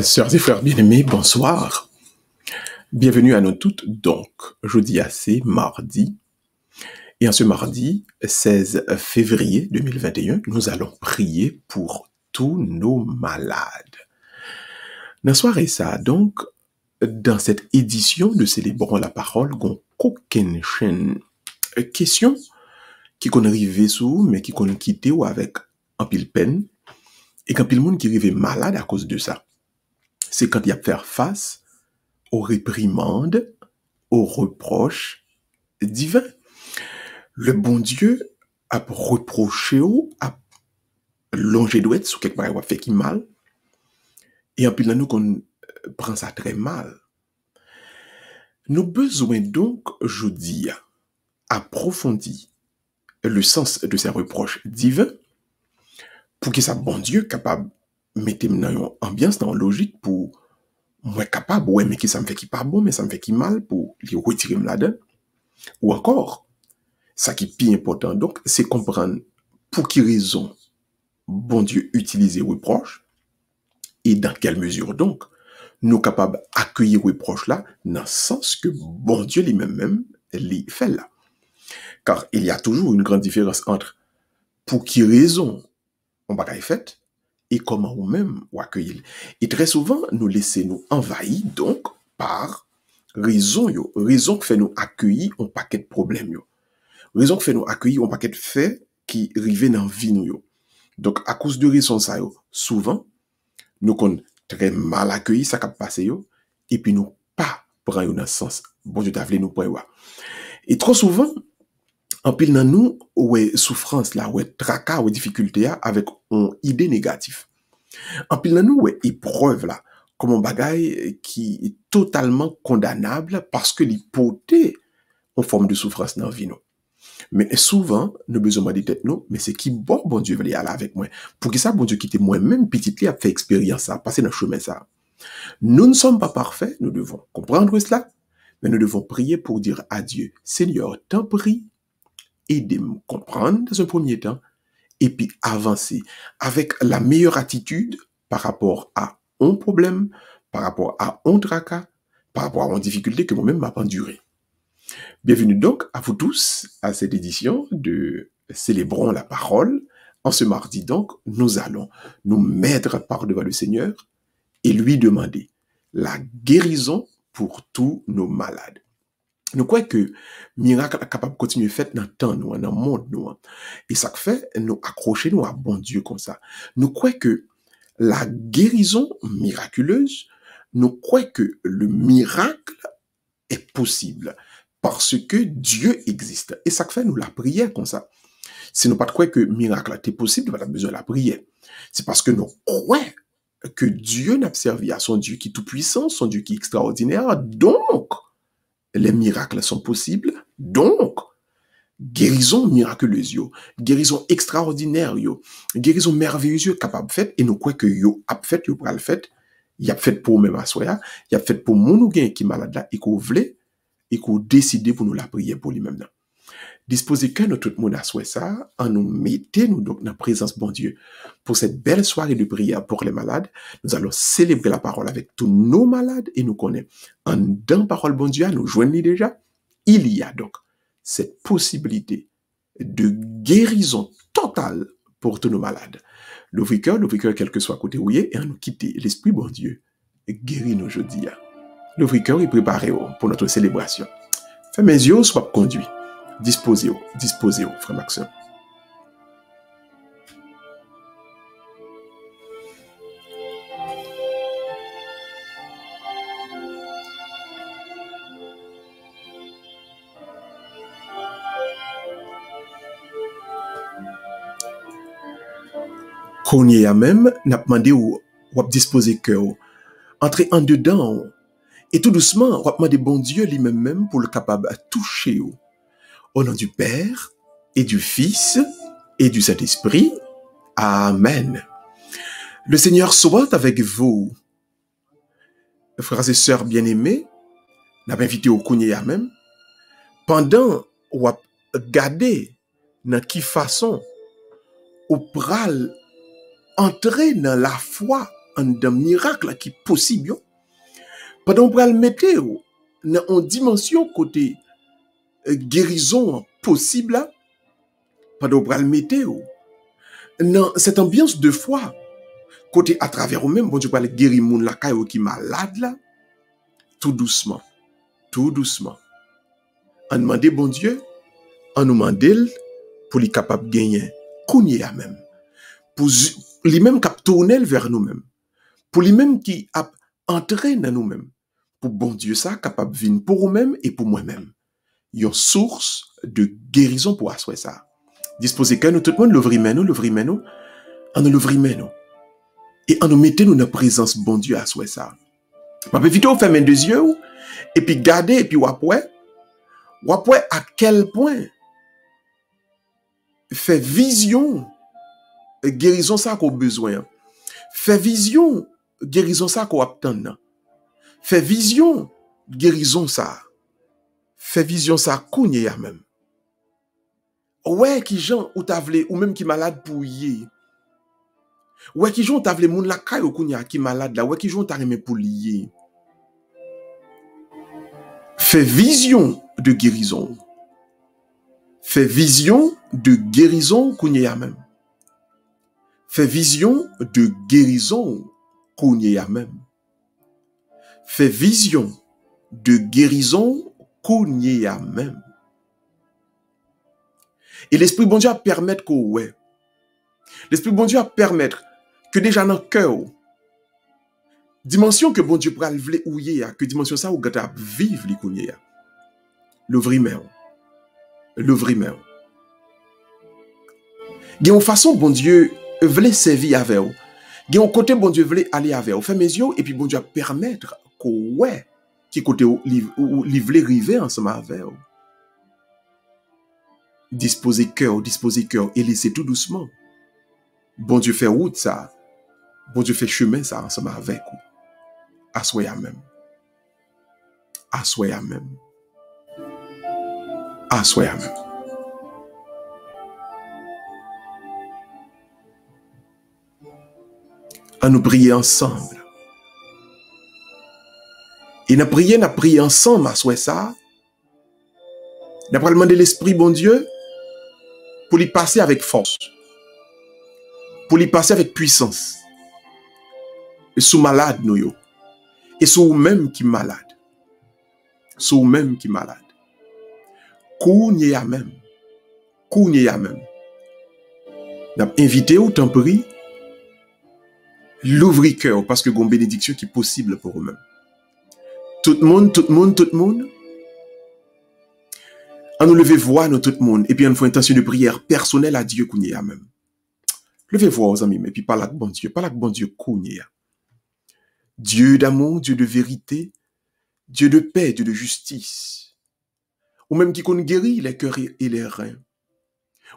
Sœurs et frères bien-aimés, bonsoir. Bienvenue à nous toutes. Donc, jeudi c'est mardi. Et en ce mardi 16 février 2021, nous allons prier pour tous nos malades. Dans soirée ça, donc, dans cette édition de Célébrons la parole, gon aucune chaîne question qui qu'on arrive sous, mais qui qu'on quitté ou avec un pile peine, et qu'un pile monde qui arrive malade à cause de ça. C'est quand il y a faire face aux réprimandes, aux reproches divins. Le bon Dieu a reproché ou a longé douette sous quelque part ou a fait qui mal. Et en plus là nous qu'on prend ça très mal. Nous besoin donc, je dis, approfondir le sens de ces reproches divins pour que ça bon Dieu capable de mettre dans une ambiance, dans une logique pour moi capable, ouais, mais qui ça me fait qui pas bon, mais ça me fait qui mal pour les retirer là-dedans. Ou encore, ça qui est plus important, donc, c'est comprendre pour qui raison bon Dieu utilise les reproches et dans quelle mesure donc nous capables d'accueillir les reproches là dans le sens que bon Dieu lui-même les fait là. Car il y a toujours une grande différence entre pour qui raison on va fait et comment ou même ou accueillir. Et très souvent, nous laissons nous envahir donc par raison qui fait nous accueillir un paquet de problèmes raison qui fait nous accueillir un paquet de faits qui arrivent dans la vie nous. Donc, à cause de raison ça souvent, nous qu'on très mal accueilli ça qui passé et puis nous pas prendre dans sens bon Dieu t'a voulu nous prendre. Et trop souvent, en pile dans nous, ouais souffrance là, ouais tracas, ouais difficulté avec une idée négative. En pile dans nous, ouais épreuve là, comme un bagage qui est totalement condamnable parce que l'hypothèse en forme de souffrance dans la vie nous. Mais souvent, nous besoin de tête nous, mais c'est qui bon Dieu veut aller avec moi. Pour que ça, bon Dieu quitte moi-même, petit li a fait expérience ça, passer dans le chemin ça. Nous ne sommes pas parfaits, nous devons comprendre cela, mais nous devons prier pour dire à Dieu, Seigneur, t'en prie, aidez-moi à comprendre dans un premier temps, et puis avancer avec la meilleure attitude par rapport à un problème, par rapport à un tracas, par rapport à une difficulté que moi-même m'a enduré. Bienvenue donc à vous tous à cette édition de Célébrons la parole. En ce mardi donc, nous allons nous mettre par devant le Seigneur et lui demander la guérison pour tous nos malades. Nous croyons que miracle est capable de continuer à faire dans le temps, dans le monde. Et ça fait nous accrocher nous à bon Dieu comme ça. Nous croyons que la guérison miraculeuse, nous croyons que le miracle est possible. Parce que Dieu existe. Et ça fait nous la prière comme ça. Si nous pas de croire que le miracle est possible, nous pas besoin de la prière. C'est parce que nous croyons que Dieu n'a servi à son Dieu qui est tout puissant, son Dieu qui est extraordinaire. Donc, les miracles sont possibles. Donc, guérison miraculeuse, guérison extraordinaire, guérison merveilleuse capable de faire. Et nous croyons que yo a fait, yo pral fait. Il a fait pour même à soi, il a fait pour mon ou qui est malade là et qu'on voulait et qu'on décide pour nous la prier pour lui-même. Disposez que notre monde a souhaité ça, en nous mettez nous donc dans la présence bon Dieu. Pour cette belle soirée de prière pour les malades, nous allons célébrer la parole avec tous nos malades et nous connaissons. En dans parole bon Dieu, nous joignons déjà. Il y a donc cette possibilité de guérison totale pour tous nos malades. L'ouvre-cœur, quel que soit côté où il est, et en nous quitter l'esprit bon Dieu, guérit nous aujourd'hui. L'ouvre-cœur est préparé pour notre célébration. Fais mes yeux, sois conduit. Disposez-vous, frère Maxime. Qu'on y a même, n'a demandé où disposer cœur, entrer en dedans, et tout doucement, on va demander bon Dieu lui-même pour le capable à toucher. Au nom du Père, et du Fils, et du Saint-Esprit. Amen. Le Seigneur soit avec vous. Frères et sœurs bien-aimés, n'a pas invité au Kounia même. Pendant ou à garder dans qui façon ou pral entrer dans la foi un miracle qui est possible. Pendant qu'on le mettre en dimension côté guérison possible, pendant qu'on le mettre dans cette ambiance de foi, côté à travers eux-mêmes, bon Dieu peut guérir moun la caille qui malade là, tout doucement. On demande bon Dieu, on nous demande pour les capable de gagner, kounye a même, pour les mêmes qui tourner vers nous-mêmes, pour les mêmes qui entraînent dans nous-mêmes, pour bon Dieu ça capable de venir pour nous-mêmes et pour moi-même. Une source de guérison pour assurer ça. Disposez que nous tout le monde l'ouvrir nous, on nous l'ouvrir et on nous mettez nous dans la présence bon Dieu assurer ça. Ma peut vite faire mes deux yeux et puis garder et puis wapoué à quel point fait vision guérison ça qu'on a besoin. Fait vision guérison ça qu'on attend. Fait vision guérison ça. Fait vision ça kounye ya même. Ouais qui gens ou t'avle ou même qui malade pour y. Ouais qui gens t'avle moun la kay ou kounya qui malade là. Ouais qui gens t'a remet pour lier. Fait vision de guérison. Fait vision de guérison kounye ya même. Fait vision de guérison kounye ya même. Fait vision de guérison kounye ya même. Et l'Esprit bon Dieu a permettre que ouais. L'Esprit bon Dieu a permettre que déjà dans le cœur, dimension que bon Dieu pral vle ouye que dimension ça ou gata vivre li kounye ya. L'ouvrimer. Gen une façon bon Dieu vle servir avec ou. Gen un côté bon Dieu vle aller avec ou. Fait mes yeux et puis bon Dieu a permettre que ouais qui côté ou li vle river ensemble avec ou. Disposer cœur et laisser tout doucement. Bon Dieu fait route ça. Bon Dieu fait chemin ça ensemble avec vous. Assoya même. À nous prier ensemble. Et nous prier ensemble à souhait ça. Nous allons demander l'Esprit bon Dieu pour lui passer avec force, pour lui passer avec puissance. Et sous malade nous yo. Et sous même qui malade. Kounye ya même. N'a invité ou t'en prie l'ouvrir cœur parce que gon bénédiction qui est possible pour eux-mêmes. Tout le monde. On nous lever voix nous tout le monde et puis on fait intention de prière personnelle à Dieu kounye ya même. Levez voix aux amis et puis parle avec bon Dieu kounye ya. Dieu d'amour, Dieu de vérité, Dieu de paix, Dieu de justice. Ou même qui connaît guérir les cœurs et les reins.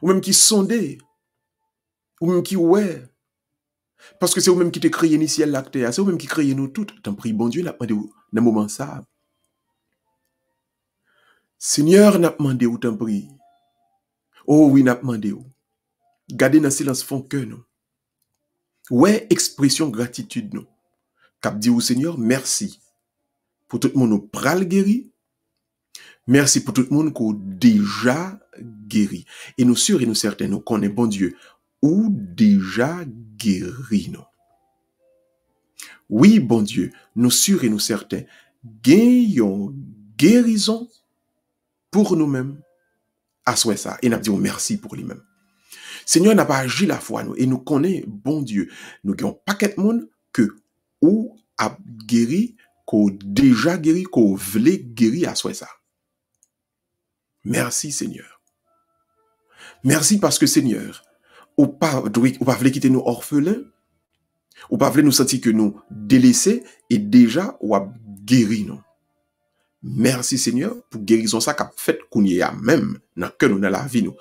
Ou même qui sondait. Ou même qui ouais. Parce que c'est ou même qui te créé ni ciel l'acte. C'est ou même qui créé nous toutes. T'en prie, bon Dieu, n'a demandé dans moment ça. Seigneur, n'a demandé ou t'en prie. Oh oui, n'a demandé ou. Gardez dans silence fond que nous. Ouais, expression gratitude nous. Cap dit au Seigneur, merci pour tout le monde qui pral guéri. Merci pour tout le monde qui a déjà guéri. Et nous sûrs et nous certains, nous connaissons bon Dieu ou déjà guéri nous. Oui, bon Dieu, nous sûrs et nous certains, gagnons guérison pour nous-mêmes. À souhait ça. Et nous disons merci pour lui-même. Seigneur n'a pas agi la foi nous. Et nous connaissons bon Dieu. Nous avons paquet de monde que ou a guéri, qu'on déjà guéri, qu'on voulait guérir à soi ça. Merci Seigneur. Merci parce que Seigneur, ou pas voulait quitter nous orphelins, ou pas voulait nous sentir que nous délaissés et déjà ou a guéri nous. Merci Seigneur pour guérison ça qu'a fait qu'on y a même dans que nous dans la vie nous.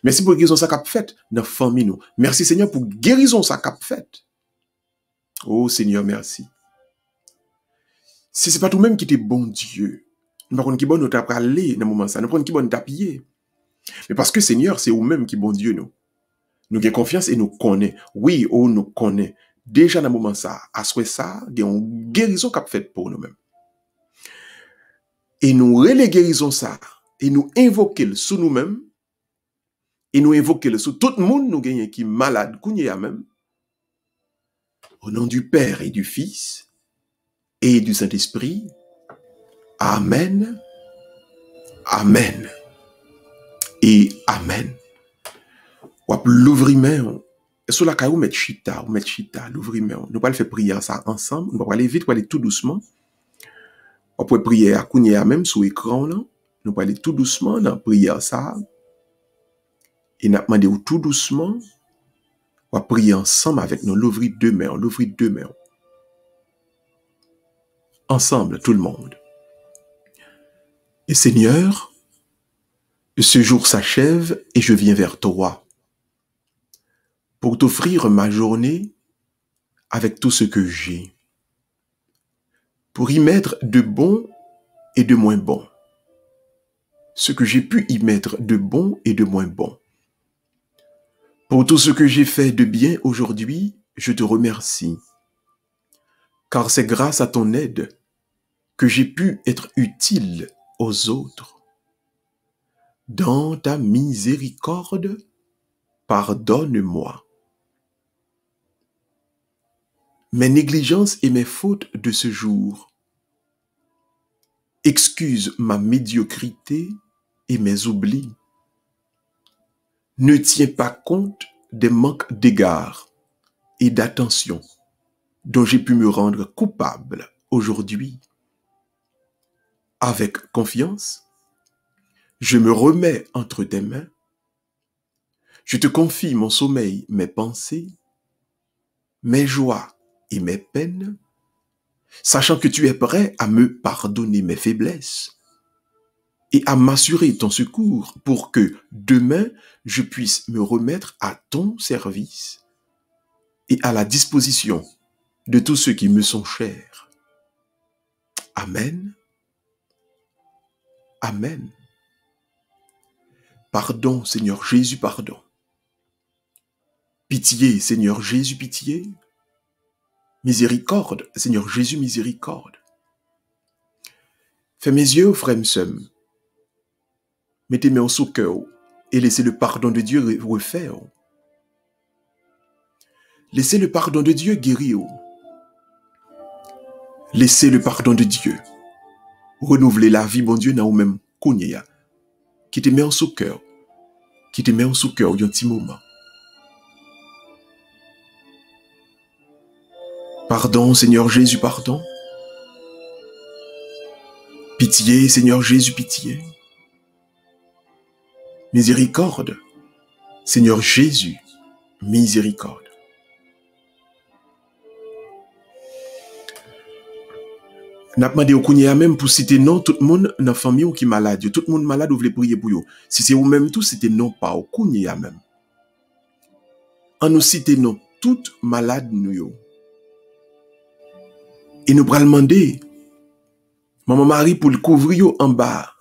Merci pour guérison ça qu'a fait dans la famille nous. Merci Seigneur pour guérison ça qu'a fait. Oh Seigneur, merci. Si c'est pas toi-même qui t'es bon Dieu, nous ne qui bon nous t'appeler dans le moment ça, nous ne qui bon t'appuyer. Mais parce que Seigneur, c'est vous-même qui bon Dieu nous. Nous avons confiance et nous connaissons. Oui, oh nous connaissons. déjà dans le moment ça, à souhait ça, il y a une guérison qu'a fait pour nous-mêmes. Et nous relais guérison ça, et nous invoquer sous nous-mêmes, et nous invoquer sous tout le monde nous gagne qui est malade, qu'on y a même. Au nom du Père et du Fils et du Saint-Esprit. Amen. Amen. Et Amen. Ou l'ouvrir main. Sur la caille, ou mettre chita, l'ouvrir main. Nous pas le faire prier ça ensemble. Nous pas aller vite, aller tout doucement. On peut prier à Kounia même sur l'écran là. Nous pas aller tout doucement dans prière ça. Et nous demandé tout doucement. On va prier ensemble avec nous. L'ouvrir deux mains. Ensemble, tout le monde. Et Seigneur, ce jour s'achève et je viens vers toi pour t'offrir ma journée avec tout ce que j'ai, pour y mettre de bon et de moins bon, ce que j'ai pu y mettre de bon et de moins bon. Pour tout ce que j'ai fait de bien aujourd'hui, je te remercie, car c'est grâce à ton aide que j'ai pu être utile aux autres. Dans ta miséricorde, pardonne-moi mes négligences et mes fautes de ce jour. Excuse ma médiocrité et mes oublis. Ne tiens pas compte des manques d'égard et d'attention dont j'ai pu me rendre coupable aujourd'hui. Avec confiance, je me remets entre tes mains. Je te confie mon sommeil, mes pensées, mes joies et mes peines, sachant que tu es prêt à me pardonner mes faiblesses et à m'assurer ton secours pour que demain je puisse me remettre à ton service et à la disposition de tous ceux qui me sont chers. Amen. Amen. Pardon, Seigneur Jésus, pardon. Pitié, Seigneur Jésus, pitié. Miséricorde, Seigneur Jésus, miséricorde. Fais mes yeux, frère Msem. Mettez mes mains sous cœur et laissez le pardon de Dieu refaire. Laissez le pardon de Dieu guérir. Laissez le pardon de Dieu renouveler la vie, bon Dieu, dans vous-même, Kounia, qui te met en sous cœur, un petit moment. Pardon, Seigneur Jésus, pardon. Pitié, Seigneur Jésus, pitié. Miséricorde, Seigneur Jésus, miséricorde. N'a pas demandé au Kounia même pour citer non tout le monde dans la famille ou qui est malade. Tout le monde malade ou voulez prier pour eux. Si c'est vous-même tout, c'était non pas au Kounia même. En nous citer non toutes malades nous. Et nous prenons demander Maman Marie pour le couvrir en bas,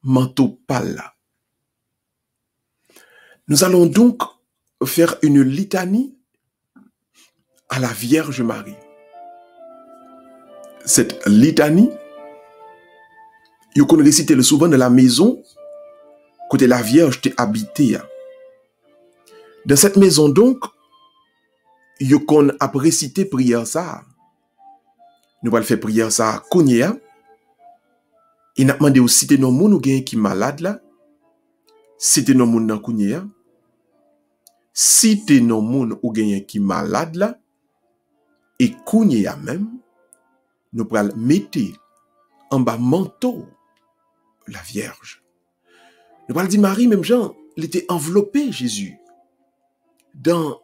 manteau pâle. Nous allons donc faire une litanie à la Vierge Marie. Cette litanie, vous connaissez réciter souvent dans la maison, côté la Vierge t'est habitée. Dans cette maison donc, vous connaissez après réciter prière ça. Nous allons faire prière ça à Kounia. Et nous demandé aussi citer nos moun qui sont malades là. Citer nos moun dans Kounia. Citer nos moun qui sont malades là. Et Kounia même. Nous allons mettre en bas manteau la Vierge. Nous allons dire Marie, même Jean, il était enveloppé Jésus dans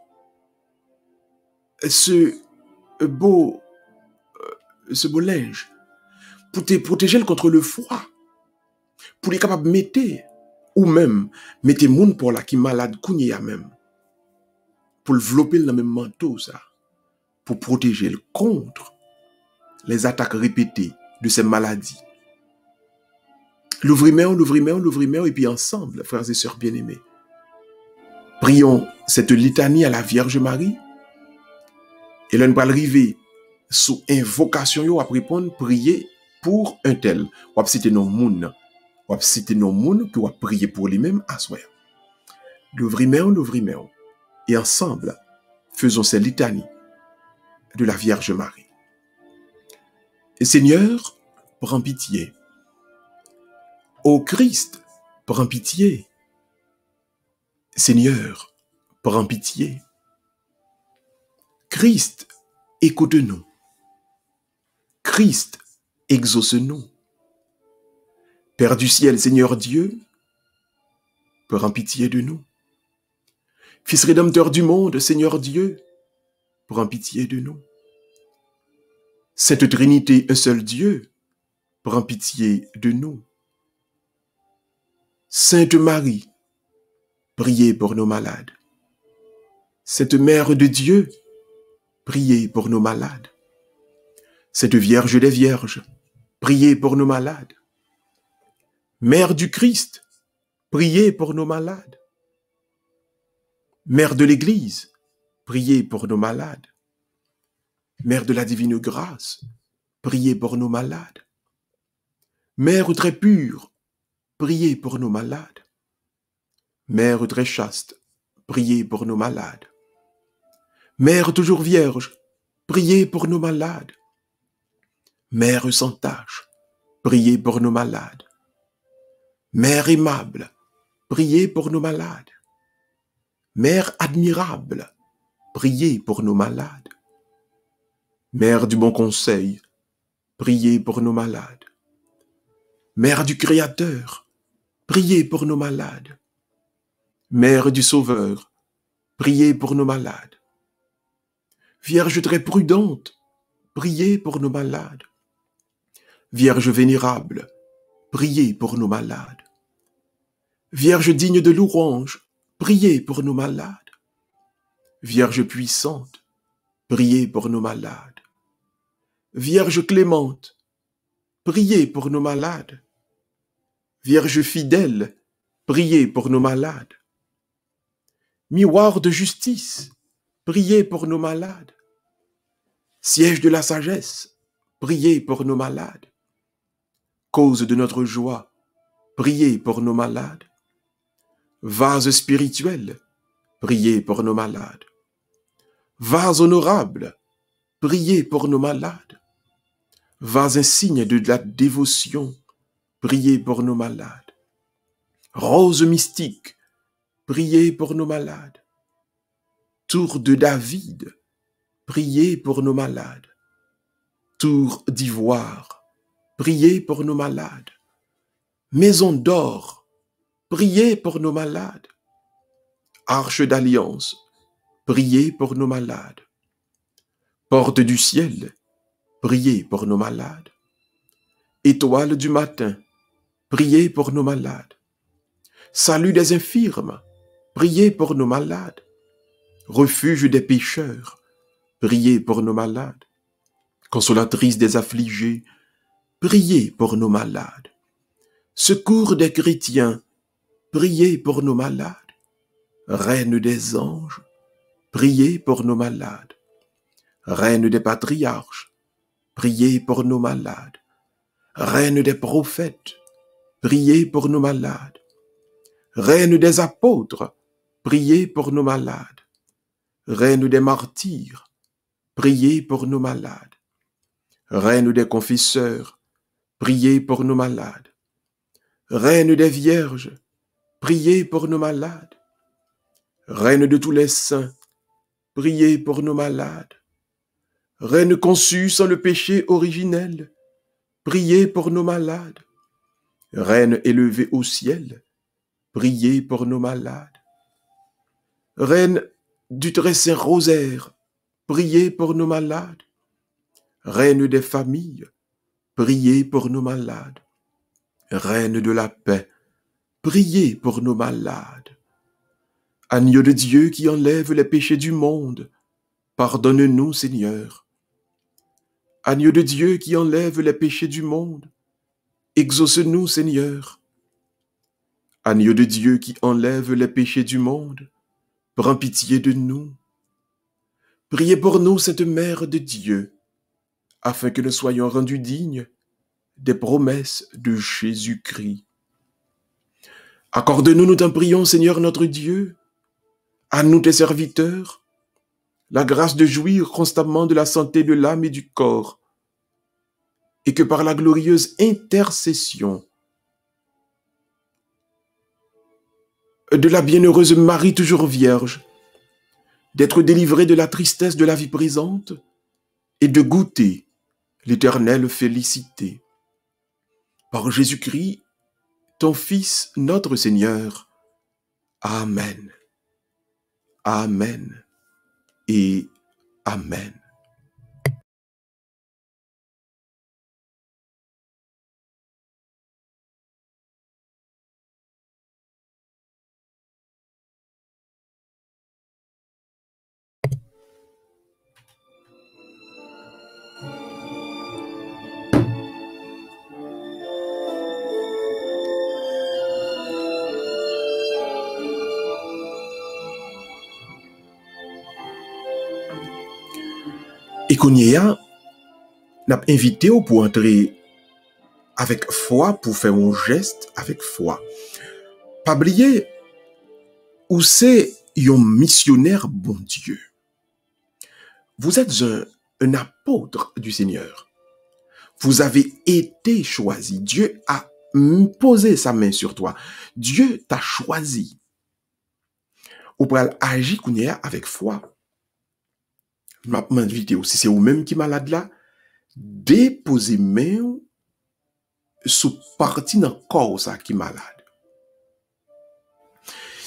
ce beau linge pour te protéger contre le froid, pour les capables de mettre ou même mettre moun pour la qui malade kounya même pour le envelopper dans le même manteau ça pour protéger le contre les attaques répétées de ces maladies. L'ouvrir-main, et puis ensemble, frères et sœurs bien-aimés, prions cette litanie à la Vierge Marie Et là, nous allons arriver sous invocation, yo, à répondre, prier pour un tel. Ou à citer nos moun. Ou à citer nos moun qui va prier pour lui-même à soi. L'ouvrimeur. Et ensemble, faisons ces litanies de la Vierge Marie. Et Seigneur, prends pitié. Ô Christ, prends pitié. Seigneur, prends pitié. Christ, écoute-nous. Christ, exauce-nous. Père du ciel, Seigneur Dieu, prends pitié de nous. Fils rédempteur du monde, Seigneur Dieu, prends pitié de nous. Sainte Trinité, un seul Dieu, prends pitié de nous. Sainte Marie, priez pour nos malades. Cette Mère de Dieu, priez pour nos malades. Cette Vierge des Vierges, priez pour nos malades. Mère du Christ, priez pour nos malades. Mère de l'Église, priez pour nos malades. Mère de la divine grâce, priez pour nos malades. Mère très pure, priez pour nos malades. Mère très chaste, priez pour nos malades. Mère toujours vierge, priez pour nos malades. Mère sans tache, priez pour nos malades. Mère aimable, priez pour nos malades. Mère admirable, priez pour nos malades. Mère du bon conseil, priez pour nos malades. Mère du Créateur, priez pour nos malades. Mère du Sauveur, priez pour nos malades. Vierge très prudente, priez pour nos malades. Vierge vénérable, priez pour nos malades. Vierge digne de louange, priez pour nos malades. Vierge puissante, priez pour nos malades. Vierge clémente, priez pour nos malades. Vierge fidèle, priez pour nos malades. Miroir de justice, priez pour nos malades. Siège de la sagesse, priez pour nos malades. Cause de notre joie, priez pour nos malades. Vase spirituel, priez pour nos malades. Vase honorable, priez pour nos malades. Vase insigne de la dévotion, priez pour nos malades. Rose mystique, priez pour nos malades. Tour de David, priez pour nos malades. Tour d'ivoire, priez pour nos malades. Maison d'or, priez pour nos malades. Arche d'alliance, priez pour nos malades. Porte du ciel, priez pour nos malades. Étoile du matin, priez pour nos malades. Salut des infirmes, priez pour nos malades. Refuge des pécheurs, priez pour nos malades. Consolatrice des affligés, priez pour nos malades. Secours des chrétiens, priez pour nos malades. Reine des anges, priez pour nos malades. Reine des patriarches, priez pour nos malades. Reine des prophètes, priez pour nos malades. Reine des apôtres, priez pour nos malades. Reine des martyrs, priez pour nos malades. Reine des confesseurs, priez pour nos malades. Reine des vierges, priez pour nos malades. Reine de tous les saints, priez pour nos malades. Reine conçue sans le péché originel, priez pour nos malades. Reine élevée au ciel, priez pour nos malades. Reine du très saint rosaire, priez pour nos malades. Reine des familles, priez pour nos malades. Reine de la paix, priez pour nos malades. Agneau de Dieu qui enlève les péchés du monde, pardonne-nous, Seigneur. Agneau de Dieu qui enlève les péchés du monde, exauce-nous, Seigneur. Agneau de Dieu qui enlève les péchés du monde, prends pitié de nous. Priez pour nous, Sainte Mère de Dieu, afin que nous soyons rendus dignes des promesses de Jésus-Christ. Accorde-nous, nous t'en prions, Seigneur notre Dieu, à nous tes serviteurs, la grâce de jouir constamment de la santé de l'âme et du corps, et que par la glorieuse intercession de la bienheureuse Marie toujours vierge, d'être délivrés de la tristesse de la vie présente et de goûter l'éternelle félicité. Par Jésus-Christ, ton Fils, notre Seigneur. Amen. Amen et Amen. Et qu'on y a, n'a invité pour entrer avec foi, pour faire un geste avec foi. Pas oublier, ou c'est un missionnaire bon Dieu. Vous êtes un apôtre du Seigneur. Vous avez été choisi. Dieu a posé sa main sur toi. Dieu t'a choisi. Ou pour agir qu'on y a avec foi. Je m'invite aussi, c'est vous-même qui malade là, déposez main sous partie dans le corps ça qui malade.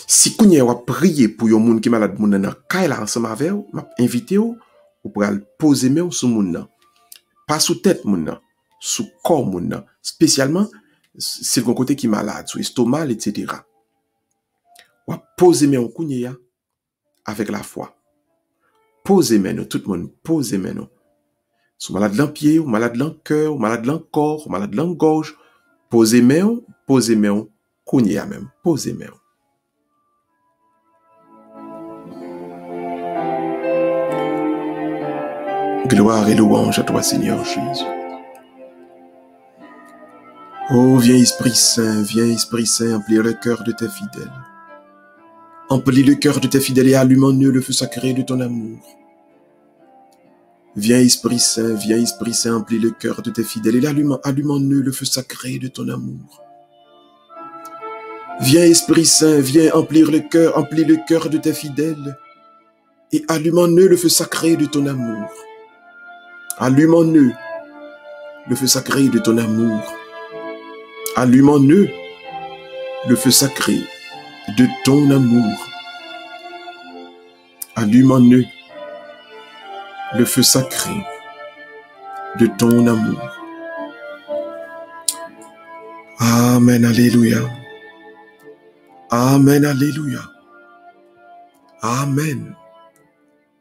Si vous avez prié pour un monde qui malade, moun nan kay la ensemble avec vous, m'a invité ou pour poser main sur moun nan. Pas sous tête moun nan, sous corps moun nan, spécialement c'est le côté qui malade, sous estomac etc. Ou poser main au kounya avec la foi. Posez main, tout le monde, posez main. Si vous malade dans le pied, ou malade dans le cœur, ou malade dans le corps, ou malade dans la gorge, posez main, kounya même, posez main. Gloire et louange à toi, Seigneur Jésus. Oh, viens Esprit Saint, emplir le cœur de tes fidèles. Emplis le cœur de tes fidèles et allume en eux le feu sacré de ton amour. Viens Esprit Saint, emplis le cœur de tes fidèles et allume en eux le feu sacré de ton amour. Viens Esprit Saint, viens emplis le cœur de tes fidèles et allume en eux le feu sacré de ton amour. Allume en eux le feu sacré de ton amour. Allume en eux le feu sacré de ton amour. Allume en eux le feu sacré de ton amour. Amen, alléluia. Amen, alléluia. Amen,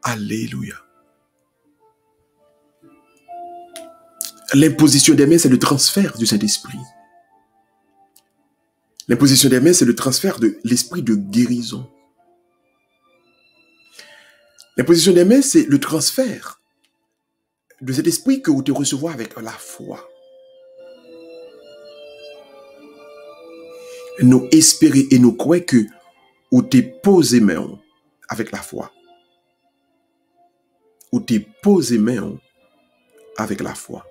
alléluia. L'imposition des mains, c'est le transfert du Saint-Esprit. L'imposition des mains, c'est le transfert de l'esprit de guérison. L'imposition des mains, c'est le transfert de cet esprit que vous te recevez avec la foi. Nous espérons et nous croyons que vous te posez main avec la foi. Vous te posez main avec la foi.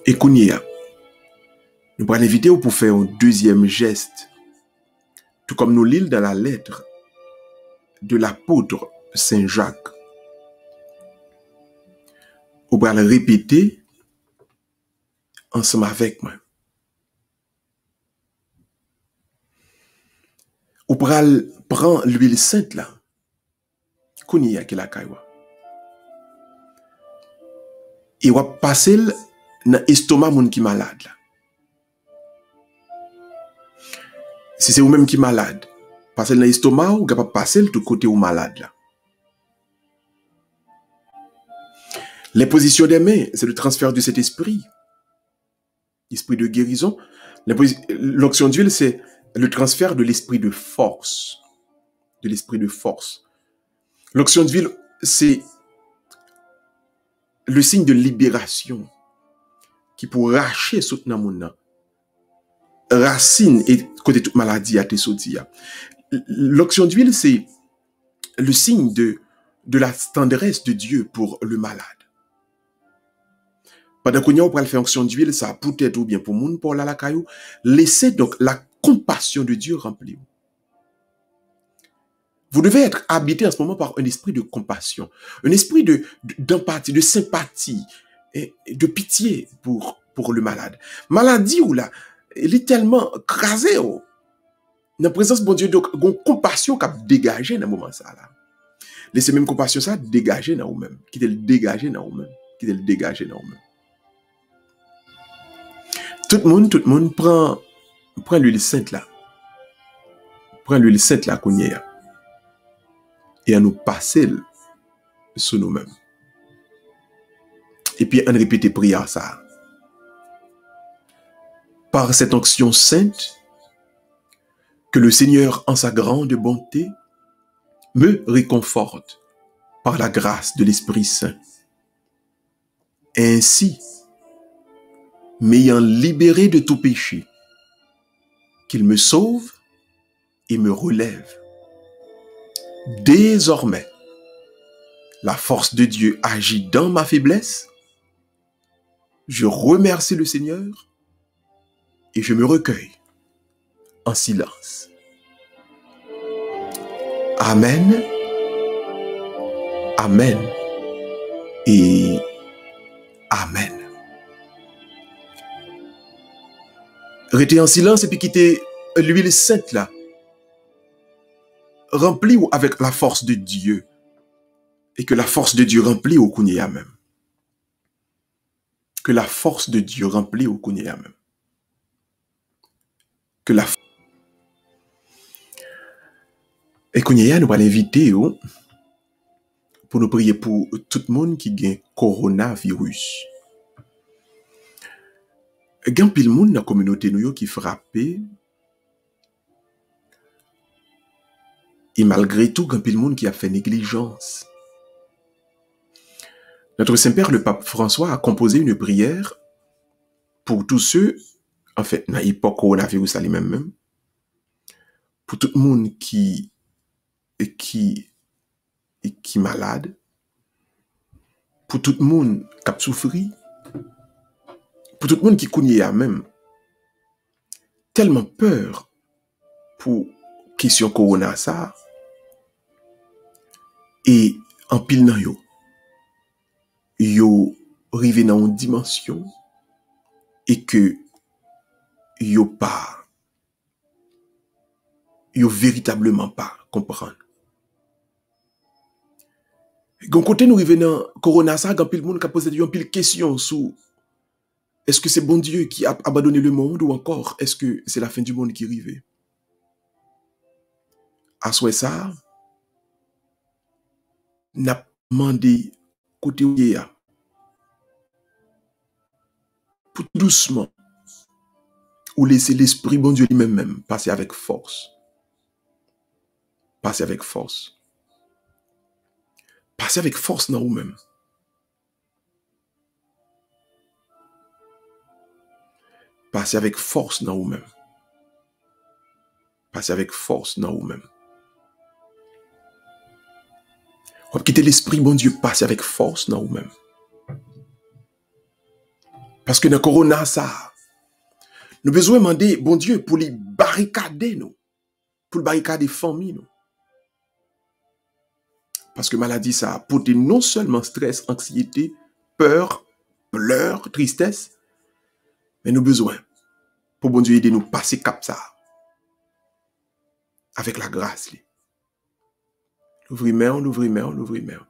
Et Kounia, nous pourrons l'inviter pour faire un deuxième geste, tout comme nous lisons dans la lettre de l'apôtre Saint Jacques. Vous pourrez le répéter ensemble avec moi. Vous pourrez prendre l'huile sainte là, Kounia qui la kaiwa. Et vous passer dans l'estomac moun qui malade là. Si c'est vous-même qui malade, passez dans l'estomac ou capable passer tout côté ou malade là. L'imposition des mains, c'est le transfert de cet esprit. Esprit de guérison. L'onction d'huile, c'est le transfert de l'esprit de force. de l'esprit de force. L'onction d'huile, c'est le signe de libération qui pour racher tout dans monde racine et côté toute maladie à tes sorti. L'onction d'huile, c'est le signe de la tendresse de Dieu pour le malade. Pendant qu'on y a pour faire onction d'huile, ça peut-être ou bien pour moun pour la caillou, laissez donc la compassion de Dieu remplir. Vous devez être habité en ce moment par un esprit de compassion, un esprit d'empathie, de sympathie et de pitié pour le malade. Maladie ou là, il est tellement crasé. Dans la présence de bon Dieu, donc, une compassion qui a dégagé dans le moment ça là. Laissez même compassion ça dégager dans vous-même, qui te le dégager dans vous-même, qui te le dégager dans vous-même. Tout le monde prend l'huile sainte là. Prend l'huile sainte là qu'on y a. Et à nous passer sur nous-mêmes. Et puis, on répète prière ça. Par cette onction sainte, que le Seigneur, en sa grande bonté, me réconforte par la grâce de l'Esprit Saint. Ainsi, m'ayant libéré de tout péché, qu'il me sauve et me relève. Désormais, la force de Dieu agit dans ma faiblesse. Je remercie le Seigneur et je me recueille en silence. Amen, amen et amen. Restez en silence et puis quittez l'huile sainte là. Rempli avec la force de Dieu. Et que la force de Dieu remplit au Kounia même. Que la force de Dieu remplit au Kounia même. Que la et Kounia nous va l'inviter pour nous prier pour tout le monde qui a coronavirus. Il y a pile monde dans la communauté qui frappé. Et malgré tout, il y a pile monde qui a fait négligence. Notre Saint-Père, le pape François, a composé une prière pour tous ceux, en fait, dans l'époque coronavirus même, pour tout le monde qui est malade, pour tout le monde qui a souffert, pour tout le monde qui connaît même, tellement peur pour question corona ça, et en pile nan yo rive dans une dimension et que yo véritablement pas comprendre. Gon côté nous rive dans corona ça, gan pile monde qui a posé une pile question sur est-ce que c'est bon Dieu qui a abandonné le monde ou encore est-ce que c'est la fin du monde qui arrive? À souhait ça, n'a demandé côté où il pour doucement ou laisser l'esprit bon Dieu lui-même passer avec force. Passer avec force. Passer avec force dans vous-même. Passer avec force dans vous-même. Passer avec force dans vous-même. On va quitter l'esprit, bon Dieu, passer avec force dans vous-même. Parce que dans le corona, ça, nous avons besoin de demander, bon Dieu, pour les barricader, nous. Pour le barricader famille, nous. Parce que maladie, ça apporte non seulement stress, anxiété, peur, pleurs, tristesse, mais nous avons besoin, pour bon Dieu, aider nous passer cap ça. Avec la grâce. L'ouvrir main, l'ouvrir main, l'ouvrir main.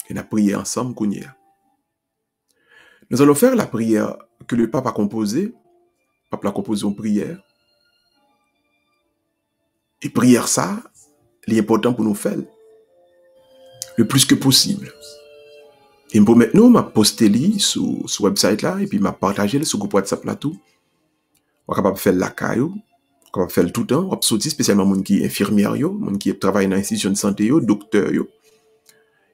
Et nous prier ensemble, Kounia. Nous allons faire la prière que le pape a composée. Le pape l'a composée en prière. Et prière ça, l'important pour nous faire le plus que possible. Et pour maintenant, m'a posté sur le website là, et puis m'a partagé sur le groupe WhatsApp là tout. On est capable de faire la caillou, qu'on fait le tout le temps, on sorti spécialement moun qui infirmière yo, moun qui travaille dans l'institution de santé yo, docteur yo.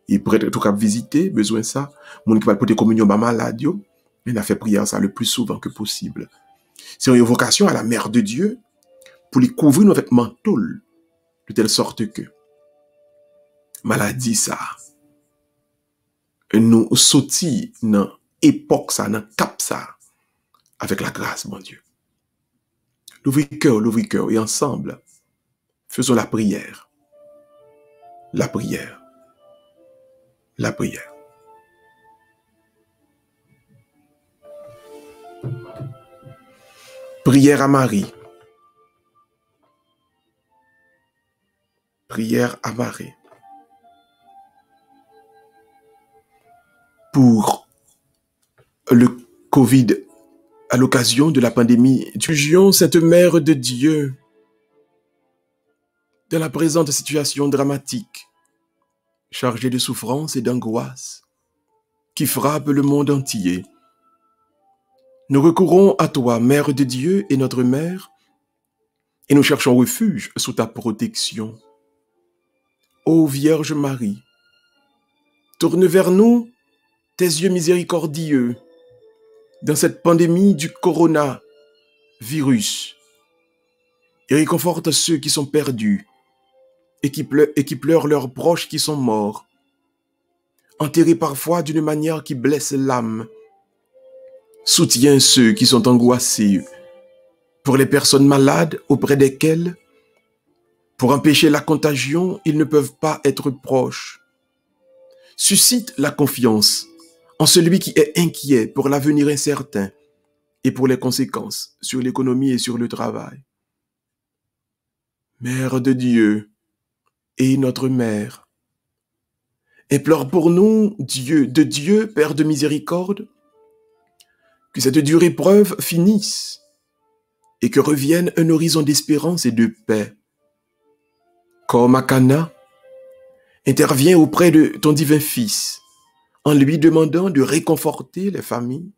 Et pour être tout cap visiter, besoin ça, moun qui va porter communion ba malade yo, on a fait prière ça le plus souvent que possible. C'est une vocation à la Mère de Dieu pour les couvrir avec manteau de telle sorte que maladie ça nous sorti dans époque ça, dans cap ça avec la grâce mon Dieu. L'ouvrir cœur et ensemble faisons la prière. La prière. La prière. Prière à Marie. Prière à Marie. Pour le Covid, à l'occasion de la pandémie, fugions cette Mère de Dieu dans la présente situation dramatique, chargée de souffrance et d'angoisse, qui frappe le monde entier. Nous recourons à toi, Mère de Dieu et notre Mère, et nous cherchons refuge sous ta protection. Ô Vierge Marie, tourne vers nous tes yeux miséricordieux dans cette pandémie du coronavirus et réconforte ceux qui sont perdus et qui pleurent leurs proches qui sont morts, enterrés parfois d'une manière qui blesse l'âme. Soutiens ceux qui sont angoissés pour les personnes malades auprès desquelles, pour empêcher la contagion, ils ne peuvent pas être proches. Suscite la confiance en celui qui est inquiet pour l'avenir incertain et pour les conséquences sur l'économie et sur le travail. Mère de Dieu et notre Mère, implore pour nous, Dieu, de Dieu, Père de miséricorde, que cette dure épreuve finisse et que revienne un horizon d'espérance et de paix. Comme à Cana, interviens auprès de ton divin Fils, en lui demandant de réconforter les familles,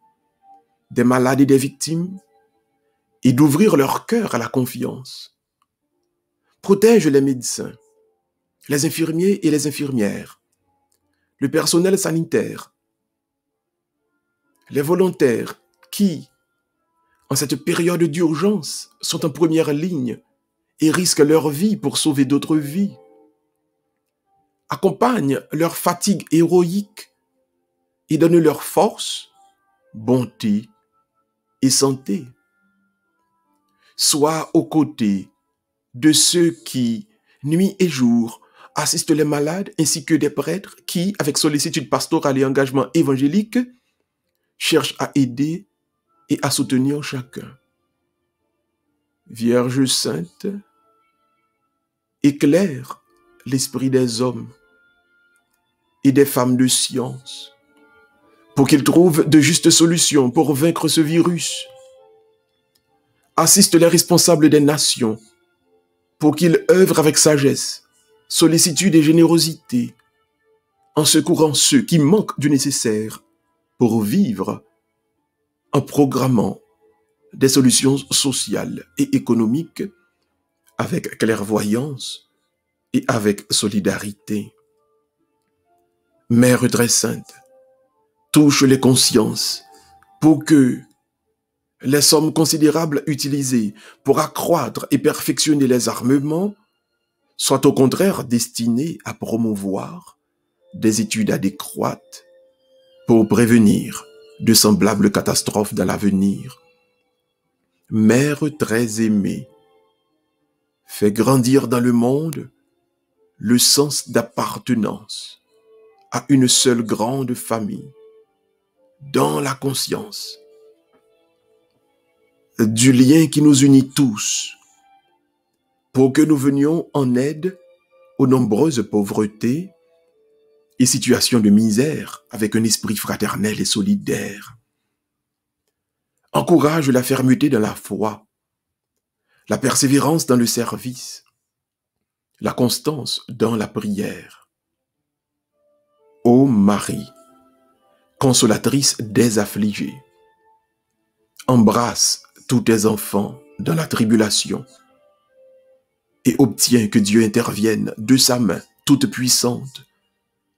des malades et des victimes, et d'ouvrir leur cœur à la confiance. Protège les médecins, les infirmiers et les infirmières, le personnel sanitaire, les volontaires qui, en cette période d'urgence, sont en première ligne et risquent leur vie pour sauver d'autres vies. Accompagne leur fatigue héroïque et donne leur force, bonté et santé. Sois aux côtés de ceux qui, nuit et jour, assistent les malades ainsi que des prêtres qui, avec sollicitude pastorale et engagement évangélique, cherchent à aider et à soutenir chacun. Vierge sainte, éclaire l'esprit des hommes et des femmes de science pour qu'ils trouvent de justes solutions pour vaincre ce virus. Assiste les responsables des nations pour qu'ils œuvrent avec sagesse, sollicitude et générosité en secourant ceux qui manquent du nécessaire pour vivre en programmant des solutions sociales et économiques avec clairvoyance et avec solidarité. Mère très sainte, touche les consciences pour que les sommes considérables utilisées pour accroître et perfectionner les armements soient au contraire destinées à promouvoir des études adéquates pour prévenir de semblables catastrophes dans l'avenir. Mère très aimée, fais grandir dans le monde le sens d'appartenance à une seule grande famille, dans la conscience du lien qui nous unit tous, pour que nous venions en aide aux nombreuses pauvretés et situations de misère avec un esprit fraternel et solidaire. Encourage la fermeté dans la foi, la persévérance dans le service, la constance dans la prière. Ô Marie, consolatrice des affligés, embrasse tous tes enfants dans la tribulation et obtient que Dieu intervienne de sa main toute puissante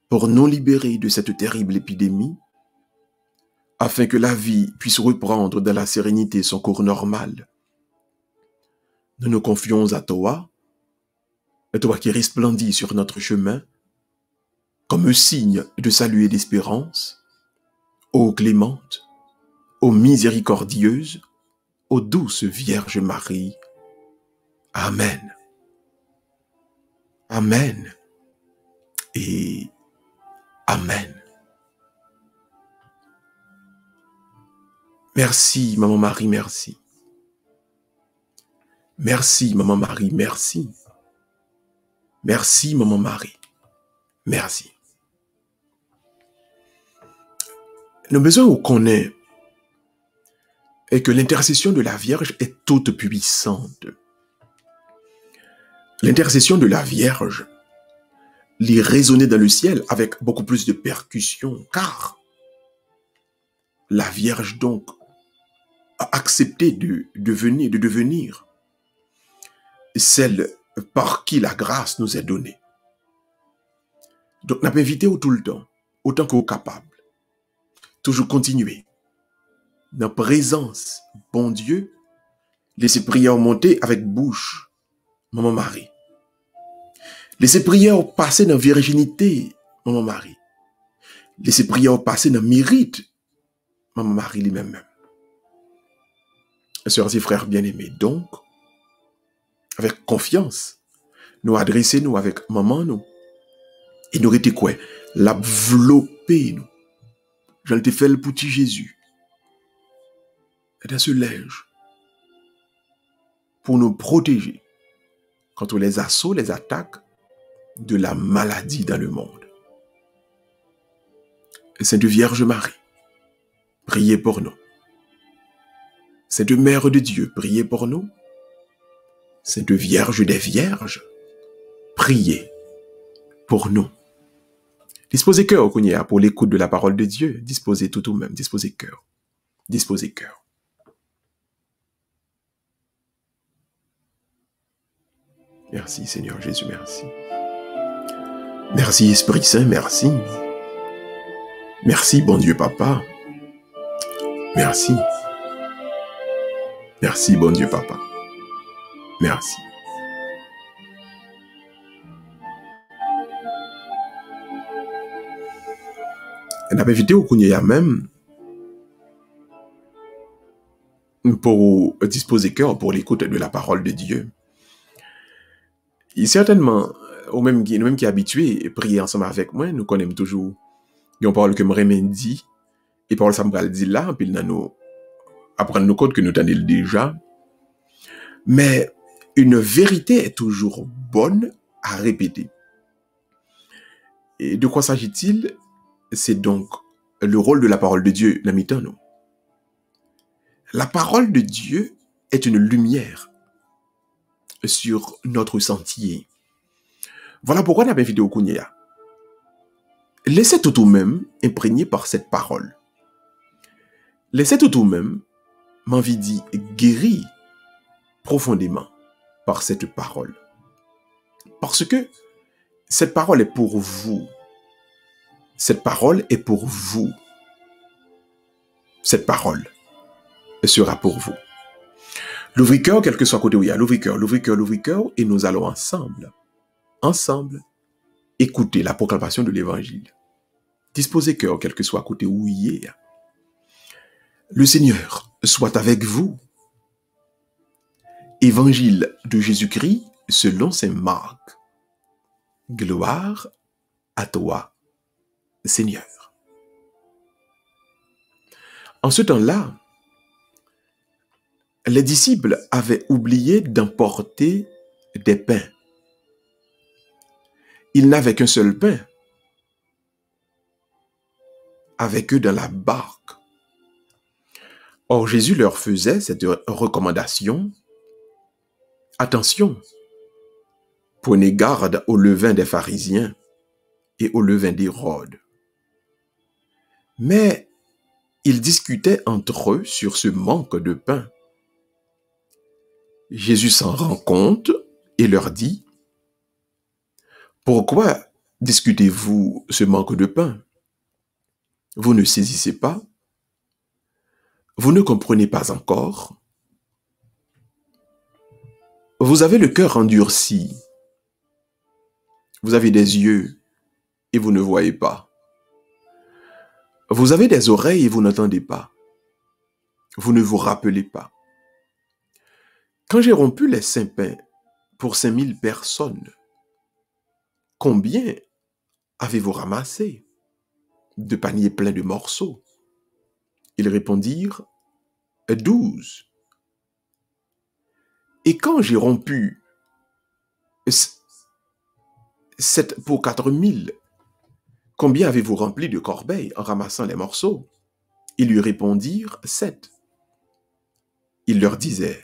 pour nous libérer de cette terrible épidémie, afin que la vie puisse reprendre dans la sérénité son cours normal. Nous nous confions à toi qui resplendis sur notre chemin, comme un signe de salut et d'espérance, ô clémente, ô miséricordieuse, ô douce Vierge Marie. Amen. Amen. Et Amen. Merci, Maman Marie, merci. Merci, Maman Marie, merci. Merci, Maman Marie, merci. Le besoin qu'on ait est que l'intercession de la Vierge est toute puissante. L'intercession de la Vierge lit résonner dans le ciel avec beaucoup plus de percussion, car la Vierge donc a accepté de devenir celle par qui la grâce nous est donnée. Donc, n'a pas invité tout le temps, autant qu'au capable. Toujours continuer. Dans la présence, bon Dieu, laissez prière monter avec bouche, Maman Marie. Laissez prière passer dans la virginité, Maman Marie. Laissez prière passer dans le mérite, Maman Marie lui-même. Sœurs et frères bien-aimés, donc, avec confiance, nous adressons-nous avec maman, nous, et nous étions quoi? L'envelopper, nous. Je te fais le petit Jésus. Et dans ce linge, pour nous protéger contre les assauts, les attaques de la maladie dans le monde. Sainte Vierge Marie, priez pour nous. Sainte Mère de Dieu, priez pour nous. Sainte Vierge des Vierges, priez pour nous. Disposez cœur, Kounia, pour l'écoute de la parole de Dieu. Disposez tout ou même, disposez cœur. Disposez cœur. Merci Seigneur Jésus, merci. Merci Esprit Saint, merci. Merci bon Dieu Papa. Merci. Merci bon Dieu Papa. Merci. On a invité au Kounia même pour disposer cœur pour l'écoute de la parole de Dieu. Et certainement, nous même qui est habitué à prier ensemble avec moi, nous connaissons toujours une parole que je dit, et parole ça me dit là, puis nous apprendre nos codes que nous tenons déjà. Mais une vérité est toujours bonne à répéter. Et de quoi s'agit-il? C'est donc le rôle de la parole de Dieu dans nous. La parole de Dieu est une lumière sur notre sentier. Voilà pourquoi on a invité au Kounia. Laissez tout même imprégné par cette parole. Laissez tout même, m'envie dit, guéri profondément par cette parole. Parce que cette parole est pour vous. Cette parole est pour vous. Cette parole sera pour vous. L'ouvre-cœur, quel que soit côté où il y a, l'ouvre-cœur, et nous allons ensemble, écouter la proclamation de l'évangile. Disposez cœur, quel que soit côté où il y a. Le Seigneur soit avec vous. Évangile de Jésus-Christ selon saint Marc. Gloire à toi, Seigneur. En ce temps-là, les disciples avaient oublié d'emporter des pains. Ils n'avaient qu'un seul pain avec eux dans la barque. Or, Jésus leur faisait cette recommandation. Attention, prenez garde au levain des pharisiens et au levain d'Hérode. Mais ils discutaient entre eux sur ce manque de pain. Jésus s'en rend compte et leur dit, « Pourquoi discutez-vous ce manque de pain? Vous ne saisissez pas? Vous ne comprenez pas encore? Vous avez le cœur endurci. Vous avez des yeux et vous ne voyez pas. Vous avez des oreilles et vous n'entendez pas. Vous ne vous rappelez pas. Quand j'ai rompu les 5 pains pour 5000 personnes, combien avez-vous ramassé de paniers pleins de morceaux? Ils répondirent, 12. Et quand j'ai rompu 7 pour 4000, combien avez-vous rempli de corbeilles en ramassant les morceaux? Ils lui répondirent, 7. Il leur disait,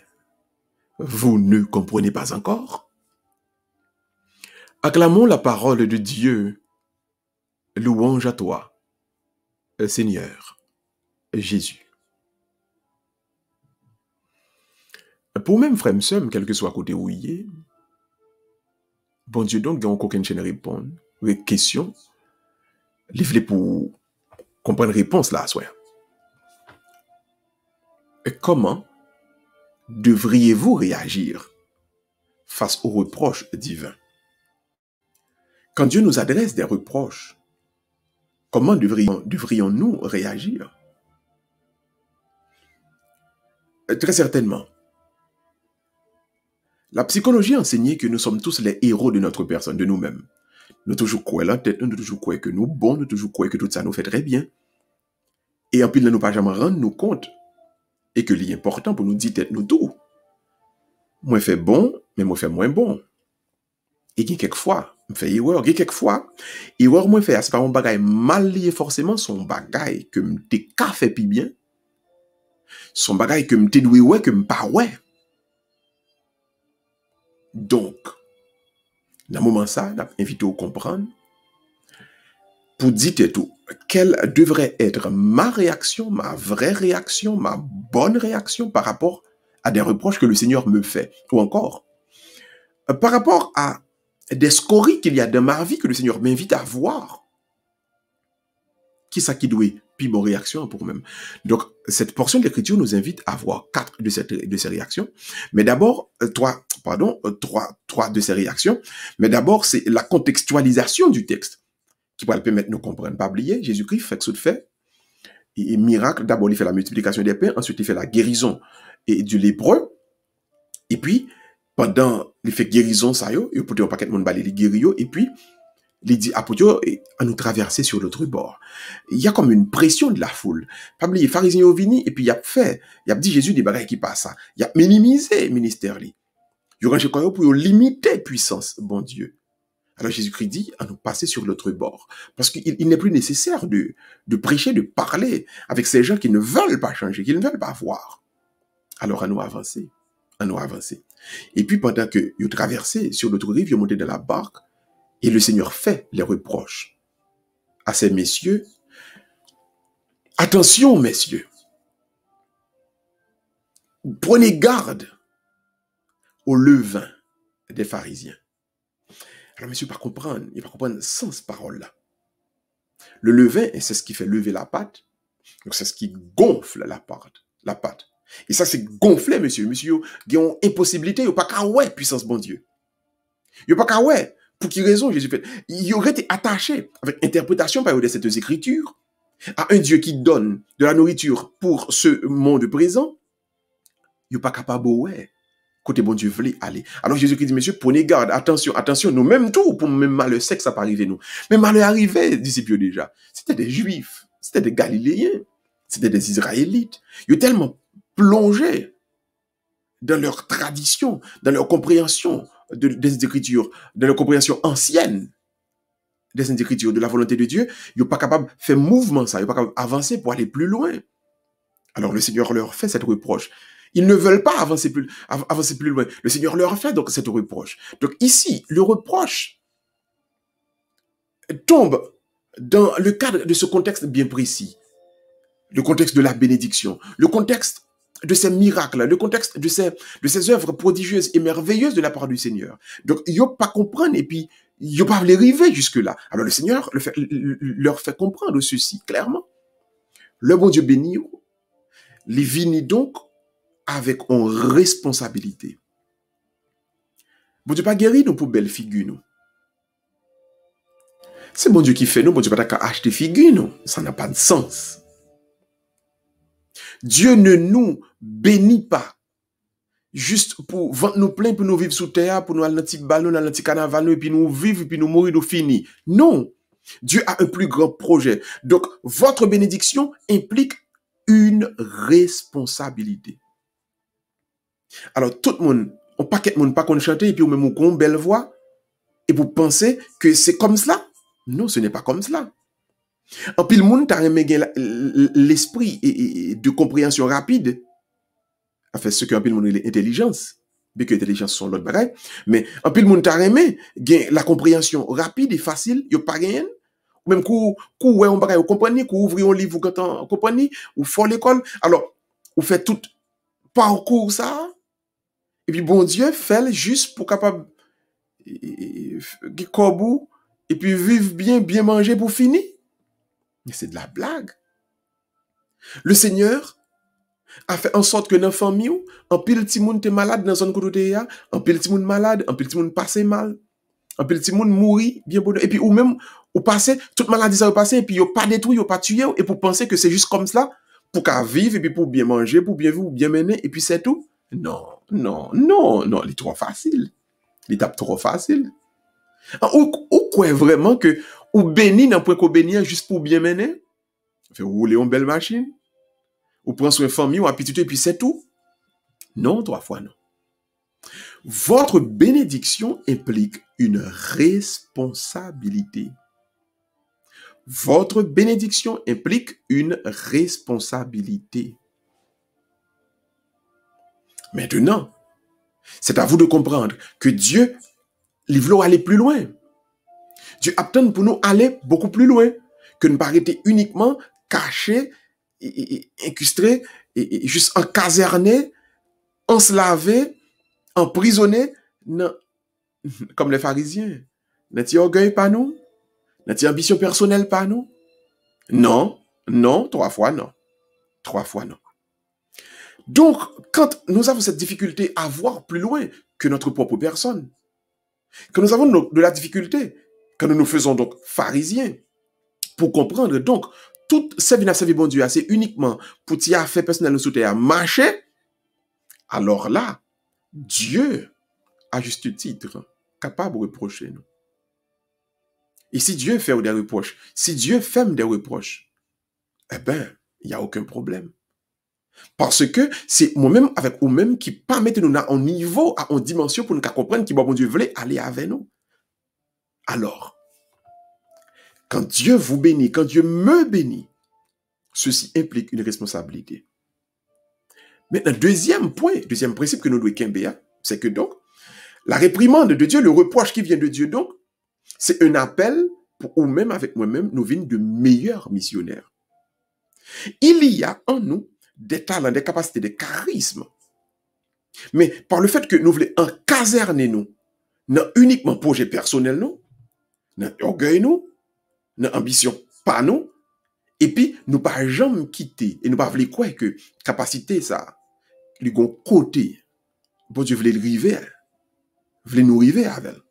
vous ne comprenez pas encore? Acclamons la parole de Dieu. Louange à toi, Seigneur Jésus. Pour même frère m'sem, quel que soit côté où il est, bon Dieu donc, il n'y a aucune chaîne répondre, avec question, livre pour comprendre réponse là, soit. Comment devriez-vous réagir face aux reproches divins? Quand Dieu nous adresse des reproches, comment devrions-nous réagir? Très certainement. La psychologie a enseigné que nous sommes tous les héros de notre personne, de nous-mêmes. Nous toujours croyons la tête, nous toujours croyons que nous bons, nous toujours croyons que tout ça nous fait très bien. Et en plus, nous ne pas jamais rendre nous compte. Et que l'important pour nous dire tête nous tout. Moi fait bon, mais moi fait moins bon. Et quelquefois, je fais erreur. Quelquefois, erreur moi fait, c'est pas mon bagage mal lié forcément, son bagage que m'te ka fait pi bien. Son bagage que m'te doué ouais, que m'pas ouais. Donc, dans le moment ça, on a invité à comprendre, pour dire tout, quelle devrait être ma réaction, ma vraie réaction, ma bonne réaction par rapport à des reproches que le Seigneur me fait, ou encore, par rapport à des scories qu'il y a dans ma vie que le Seigneur m'invite à voir. Qui ça qui doit puis mon réaction pour même. Donc, cette portion de l'écriture nous invite à voir 4 de ces réactions. Mais d'abord, 3 de ces réactions. Mais d'abord, c'est la contextualisation du texte qui va permettre de nous comprendre. Pas oublier, Jésus-Christ fait ce qu'il fait. Et miracle, d'abord, il fait la multiplication des pains, ensuite, il fait la guérison et du lépreux. Et puis, pendant il fait guérison, ça y est, il peut un paquet de monde balé les guérir, et puis, il dit à nous traverser sur l'autre bord. Il y a comme une pression de la foule. Pas oublier, pharisiens au vini, et puis il a dit Jésus des bagages qui passent ça. Il a minimisé le ministère. Il a rangé quoi pour limiter puissance, bon Dieu. Alors Jésus-Christ dit à nous passer sur l'autre bord. Parce qu'il n'est plus nécessaire de prêcher, de parler avec ces gens qui ne veulent pas changer, qui ne veulent pas voir. Alors à nous avancer. Et puis pendant que vous traversez sur l'autre rive, vous montez dans la barque, et le Seigneur fait les reproches à ces messieurs. Attention, messieurs. Prenez garde au levain des pharisiens. Alors, monsieur, pas comprendre, il va comprendre sans cette parole-là. Le levain, c'est ce qui fait lever la pâte. Donc, c'est ce qui gonfle la pâte. Et ça, c'est gonfler, monsieur. Monsieur, il y a une impossibilité, il n'y a pas qu'à ouais, puissance, bon Dieu. Il n'y a pas qu'à ouais. Pour qui raison Jésus fait? Il aurait été attaché avec interprétation par de cette écriture à un Dieu qui donne de la nourriture pour ce monde présent. Il n'est pas capable, ouais. Côté bon Dieu voulait aller. Alors Jésus qui dit, monsieur, prenez garde, attention, nous même tout, pour même malheur sec, ça peut arriver nous. Mais malheur arrivé, disciples déjà. C'était des Juifs, c'était des Galiléens, c'était des Israélites. Ils ont tellement plongé dans leur tradition, dans leur compréhension des Écritures, dans leur compréhension ancienne des Écritures, de la volonté de Dieu, ils sont pas capables de faire mouvement ça, ils sont pas capables d'avancer pour aller plus loin. Alors le Seigneur leur fait cette reproche. Ils ne veulent pas avancer plus loin. Le Seigneur leur fait donc cette reproche. Donc ici, le reproche tombe dans le cadre de ce contexte bien précis. Le contexte de la bénédiction. Le contexte de ces miracles, le contexte de ces œuvres prodigieuses et merveilleuses de la part du Seigneur. Donc, ils n'ont pas comprendre et puis, ils n'ont pas arriver jusque-là. Alors, le Seigneur leur fait comprendre ceci, clairement. Le bon Dieu béni, les vini donc avec une responsabilité. Bon Dieu pas guéri nous pour belle figure, nous. C'est bon Dieu qui fait nous, bon Dieu pas qu'à acheter figure, nous. Ça n'a pas de sens. Dieu ne nous bénit pas juste pour vendre nous plein, pour nous vivre sous terre, pour nous aller dans le petit ballon, dans le petit carnaval, et puis nous vivre, et puis nous mourir, nous finir. Non. Dieu a un plus grand projet. Donc, votre bénédiction implique une responsabilité. Alors, tout le monde, on paquet de monde pas qu'on chante, et puis ou même on belle voix, et vous pensez que c'est comme cela? Non, ce n'est pas comme cela. En pile monde t'a aimé l'esprit de compréhension rapide. Enfin, ce qu'en pile monde l'intelligence, bien que l'intelligence sont l'autre bagaille, mais en pile monde t'a aimé la compréhension rapide et facile, yo pas gain. Même coup ouais on bagaille, vous comprenez, coup ouvrir un livre quand on comprenez, ou fort l'école. Alors, vous faites tout parcours ça. Et puis bon Dieu fait juste pour capable korbou et puis vivre bien manger pour finir. Mais c'est de la blague. Le Seigneur a fait en sorte que dans la famille, un pile petit monde est malade dans zone côté ya, un pile petit monde malade, un pile petit monde passé mal, un pile petit monde mourir bien bon et puis ou même ou passer toute maladie ça va passer et puis yo pas détruit, yo pas tué et pour penser que c'est juste comme cela pour qu'à vivre et puis pour bien manger, pour bien vivre, bien mener et puis c'est tout. Non, il est trop facile. L'étape trop facile. Ou quoi vraiment que ou béni dans point qu'on bénit juste pour bien mener? Fait rouler une belle machine? Ou prendre soin de famille ou appétit et puis c'est tout? Non, 3 fois non. Votre bénédiction implique une responsabilité. Votre bénédiction implique une responsabilité. Maintenant, c'est à vous de comprendre que Dieu, il veut aller plus loin. Dieu attend pour nous aller beaucoup plus loin que ne pas arrêter uniquement caché, incrusté, juste encaserné, enslavé, emprisonné, comme les pharisiens. N'est-il orgueil pas nous? N'est-il ambition personnelle pas nous? Non, 3 fois non. 3 fois non. Donc, quand nous avons cette difficulté à voir plus loin que notre propre personne, que nous avons de la difficulté, quand nous nous faisons donc pharisiens, pour comprendre donc, toute cette vie bon Dieu, c'est uniquement pour t'y faire personnel sous terre marcher, alors là, Dieu, à juste titre, capable de reprocher nous. Et si Dieu fait des reproches, si Dieu fait des reproches, eh bien, il n'y a aucun problème. Parce que c'est moi-même avec vous-même qui permettent nous à un niveau, à une dimension pour nous comprendre qui bon Dieu voulait aller avec nous. Alors, quand Dieu vous bénit, quand Dieu me bénit, ceci implique une responsabilité. Maintenant, deuxième point, deuxième principe que nous devons quimber, c'est que donc, la réprimande de Dieu, le reproche qui vient de Dieu donc, c'est un appel pour ou même avec moi-même, nous venons de meilleurs missionnaires. Il y a en nous des talents, des capacités, des charismes. Mais par le fait que nous voulons encaserner nous, non uniquement projet personnel nous, non orgueil nous, non ambition pas nous, et puis nous pas jamais quitter et nous pas voulons quoi que capacité ça, lui gon côté, bon Dieu voulait river, voulait nous river avec elle.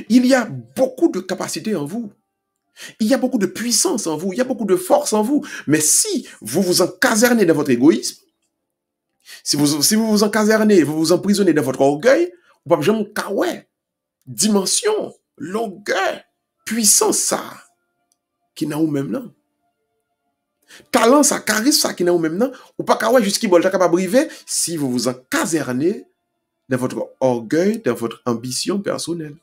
Il y a beaucoup de capacités en vous. Il y a beaucoup de puissance en vous, il y a beaucoup de force en vous. Mais si vous vous encasernez dans votre égoïsme, si vous vous encasernez, vous vous emprisonnez dans votre orgueil, vous ne pouvez jamais kawé, dimension, longueur, puissance ça, qui n'a ou même non. Talent ça, charisme ça, qui n'a ou même non. Ou pas kawé jusqu'à bon, capable briver si vous vous encasernez dans votre orgueil, dans votre ambition personnelle.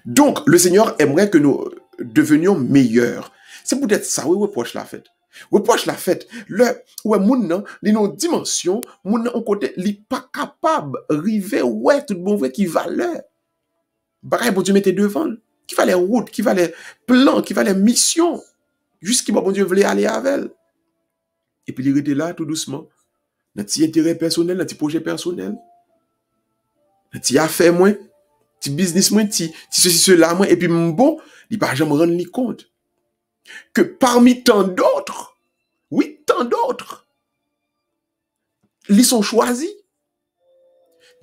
Donc, le Seigneur aimerait que nous devenions meilleurs. C'est peut-être ça, oui, reproche la fête. Reproche la fête. Ouais, moun nan, li non dimension, moun nan, on côté, li pas capable, river, ouais, tout bon vrai qui valait. Pareil, bon Dieu mettez devant, qui valait route, qui valait plan, qui valait mission, jusqu'à bon Dieu voulait aller avec elle. et puis il était là tout doucement. Dans petit intérêt personnel, dans petit projet personnel. Dans petit affaire moins, petit business moins, petit ceci, cela moins, et puis bon, il va jamais rendre compte que parmi tant d'autres, oui, tant d'autres, ils sont choisis.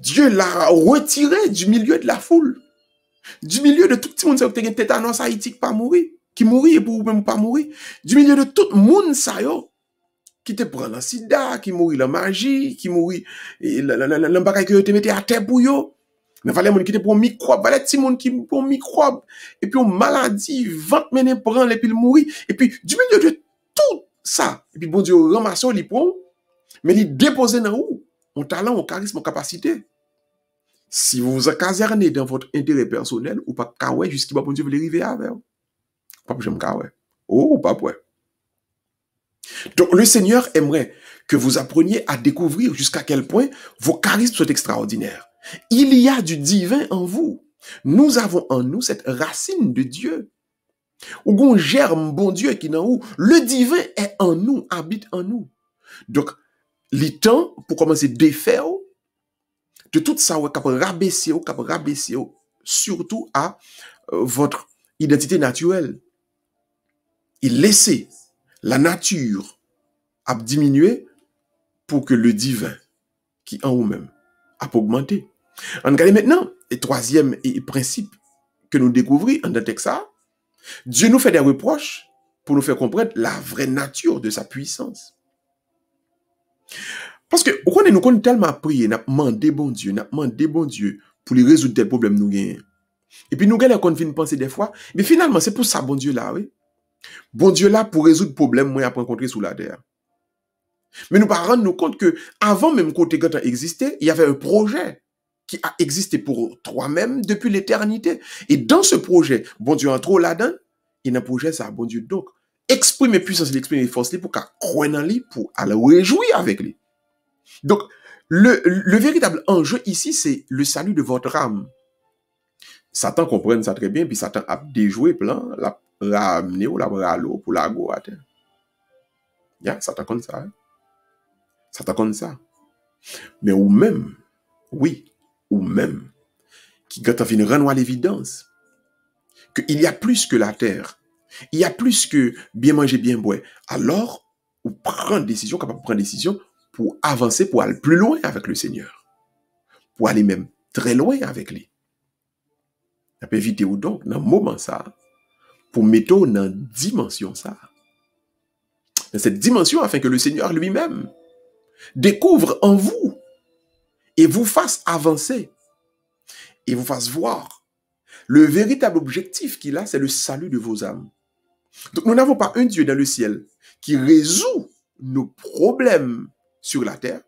Dieu l'a retiré du milieu de la foule, du milieu de tout le monde qui a une tétanos Haïti qui pas mourir, qui mourit et pour même pas mourir, du milieu de tout le monde ça yo, qui te prend la sida, qui mourit la magie, qui mourit le bagage que te mette à terre pour yo. Mais fallait monde qui te pour microbe, fallait petit monde qui pour microbe et puis une maladie, 20 minutes prend et puis il mourit et puis du milieu de tout ça, et puis bon Dieu ramasse il prend, mais il dépose dans où un talent, un charisme, une capacité. Si vous vous casernez dans votre intérêt personnel, ou pas kawé jusqu'à bon Dieu veut arriver avec. Pas j'aime kawé. Oh, pas ouais. Donc, le Seigneur aimerait que vous appreniez à découvrir jusqu'à quel point vos charismes sont extraordinaires. Il y a du divin en vous. Nous avons en nous cette racine de Dieu. Ou gon germe bon Dieu qui est en nous. Le divin est en nous, habite en nous. Donc, les temps pour commencer à défaire de tout ça, vous capable rabaisser, surtout à votre identité naturelle. Il laissait la nature à diminuer pour que le divin qui en vous-même a augmenté. On regarde maintenant le troisième principe que nous découvrons dans le texte. Dieu nous fait des reproches pour nous faire comprendre la vraie nature de sa puissance. Parce que nous connaissons tellement prier, nous demandé bon Dieu pour les résoudre des problèmes nous gagnons. Et puis nous gagnons qu'on vient penser des fois, mais finalement c'est pour ça bon Dieu là, oui. Bon Dieu là pour résoudre le problème moi après rencontrer sous la terre. Mais nous ne rendre nous compte que avant même côté quand existait, il y avait un projet qui a existé pour toi-même depuis l'éternité. Et dans ce projet, bon Dieu entre là-dedans, il y a un projet ça bon Dieu donc exprimer puissance, exprimer force pour qu'à croire en lui, pour aller réjouir avec lui. Donc le véritable enjeu ici c'est le salut de votre âme. Satan comprend ça très bien puis Satan a déjoué plan la ramener ou la bralo pour la go à terre. Ya, Satan comme ça. Hein? Satan comme ça. Mais ou même, oui, ou même, qui quand on vient rendre à l'évidence qu'il y a plus que la terre, il y a plus que bien manger, bien boire. Alors, ou prendre décision, capable de prendre décision pour avancer, pour aller plus loin avec le Seigneur. Pour aller même très loin avec lui. On peut éviter ou donc, dans le moment ça, pour mettre dans dimension ça. Dans cette dimension, afin que le Seigneur lui-même découvre en vous et vous fasse avancer et vous fasse voir le véritable objectif qu'il a, c'est le salut de vos âmes. Donc nous n'avons pas un Dieu dans le ciel qui résout nos problèmes sur la terre.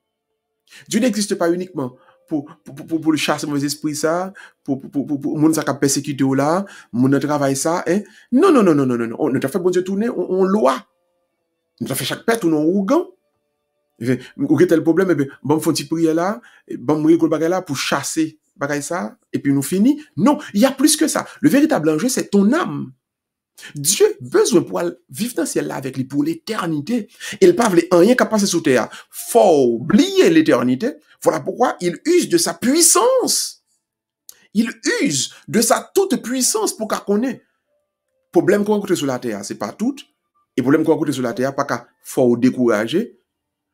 Dieu n'existe pas uniquement pour le chasser mauvais esprit ça, pour moun ça qui persécuté là, moun travail ça, hein. Non. On ne fait bon Dieu tourner on loi. Nous fait chaque pète ou non ougan. Ou tel problème, et bien, bon, faut prier là, bon, mourir le bagay là pour chasser bagay ça, et puis nous finit. Non, il y a plus que ça. Le véritable enjeu, c'est ton âme. Dieu besoin pour vivre dans ce ciel là avec lui pour l'éternité. Il ne peut pas rien qu'à passer sous terre. Faut oublier l'éternité. Voilà pourquoi il use de sa puissance. Il use de sa toute puissance pour qu'on connaisse. Problème qu'on rencontre sur la terre, c'est pas tout. Et problème qu'on rencontre sur la terre, pas qu'à faut décourager.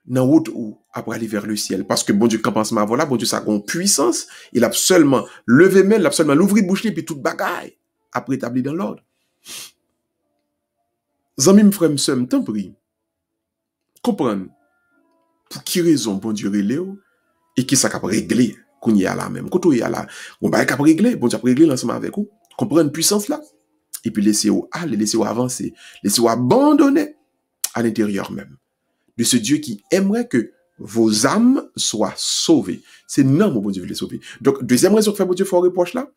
Dans route ou après aller vers le ciel. Parce que bon Dieu, quand pense voilà, bon Dieu, ça a une puissance. Il a seulement levé main, il a seulement l'ouvrir bouche, puis toute bagaille. Après établi dans l'ordre. Zami m'frem m'sem, t'en prie. Comprendre. Pour qui raison, bon Dieu, relève, et qui ça cap régler, qu'on y a là même. Quand on y a là, on va cap régler, bon Dieu, cap régler l'ensemble avec vous. Comprendre puissance là. Et puis laissez-vous aller, laissez-vous avancer, laissez-vous abandonner à l'intérieur même. De ce Dieu qui aimerait que vos âmes soient sauvées. C'est non, mon bon Dieu veut les sauver. Donc, deuxième raison que fait mon Dieu fort reproche là,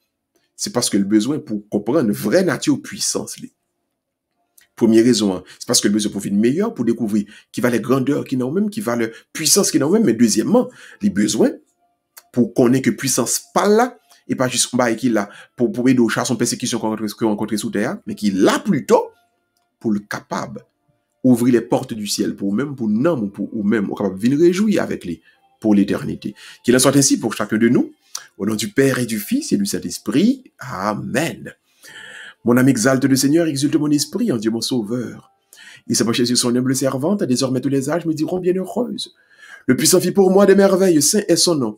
c'est parce que le besoin pour comprendre une vraie nature puissance. Première raison, c'est parce que le besoin pour une meilleure, pour découvrir qui va les grandeurs qui n'ont même, qui va la puissance qui n'ont même. Mais deuxièmement, les besoins pour connaître que puissance pas là, et pas juste qui là pour aider aux chars son persécution qu'on rencontre sous terre, mais qui là plutôt pour le capable ouvrir les portes du ciel pour même, pour nous, ou même, on capable de venir réjouir avec lui pour l'éternité. Qu'il en soit ainsi pour chacun de nous, au nom du Père et du Fils et du Saint-Esprit. Amen. Mon âme exalte le Seigneur, exulte mon esprit en Dieu mon Sauveur. Il s'est penché sur son humble servante, désormais tous les âges me diront bienheureuse. Le puissant fit pour moi des merveilles, saint est son nom.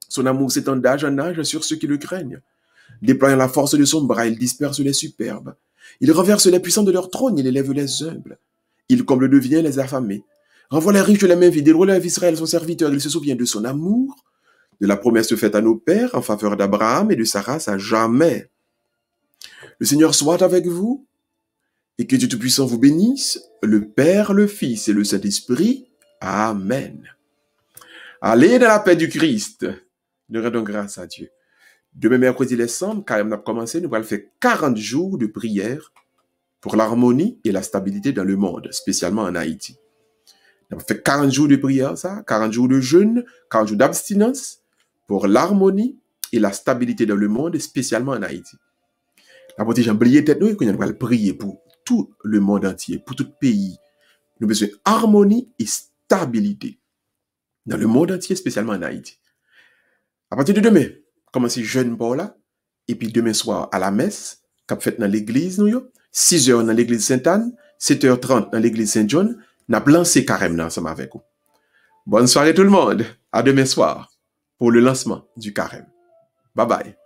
Son amour s'étend d'âge en âge sur ceux qui le craignent. Déployant la force de son bras, il disperse les superbes. Il renverse les puissants de leur trône, il élève les humbles. Il comble de biens les affamés. Renvoie les riches de la main vide, il relève Israël son serviteur, il se souvient de son amour, de la promesse faite à nos pères en faveur d'Abraham et de sa race à jamais. Le Seigneur soit avec vous, et que Dieu Tout-Puissant vous bénisse, le Père, le Fils et le Saint-Esprit. Amen. Allez dans la paix du Christ. Nous rendons grâce à Dieu. Demain, mercredi, les cendres, car on a commencé, nous allons faire 40 jours de prière pour l'harmonie et la stabilité dans le monde, spécialement en Haïti. On va faire 40 jours de prière, 40 jours de jeûne, 40 jours d'abstinence pour l'harmonie et la stabilité dans le monde, spécialement en Haïti. La beauté, j'ai oublié tête nous, qu'on va prier pour tout le monde entier, pour tout pays. Nous avons besoin d'harmonie et stabilité dans le monde entier, spécialement en Haïti. À partir de demain, commencez jeûne pour là, et puis demain soir à la messe, qu'a fait dans l'église, 6h dans l'église Sainte-Anne, 7h30 dans l'église Saint-John, n'a lancé carême ensemble avec vous. Bonne soirée tout le monde, à demain soir pour le lancement du carême. Bye bye.